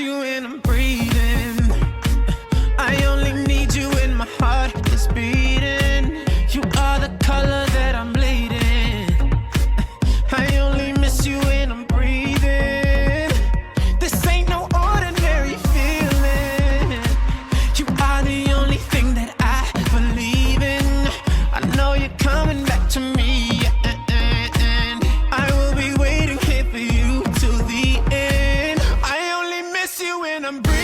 you when I'm breathing. I only need you when my heart is beating. You are the color that I'm bleeding. I only miss you when I'm breathing. This ain't no ordinary feeling. You are the only thing that I believe in. I know you're coming back to me, and I will be waiting here for you till the end. I only miss you when I'm breathing.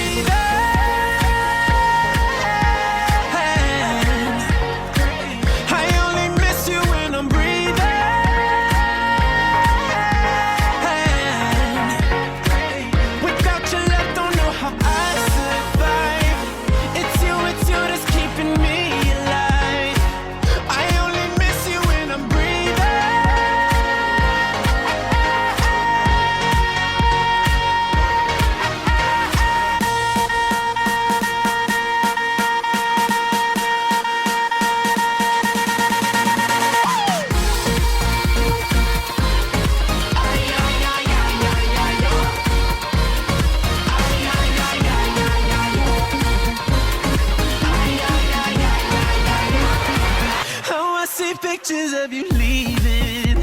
Pictures of you leaving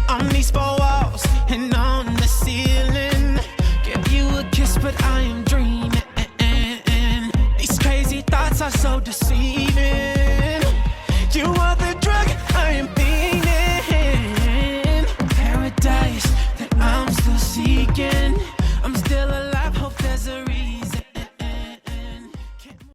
on these four walls and on the ceiling. Give you a kiss, but I am dreaming. These crazy thoughts are so deceiving.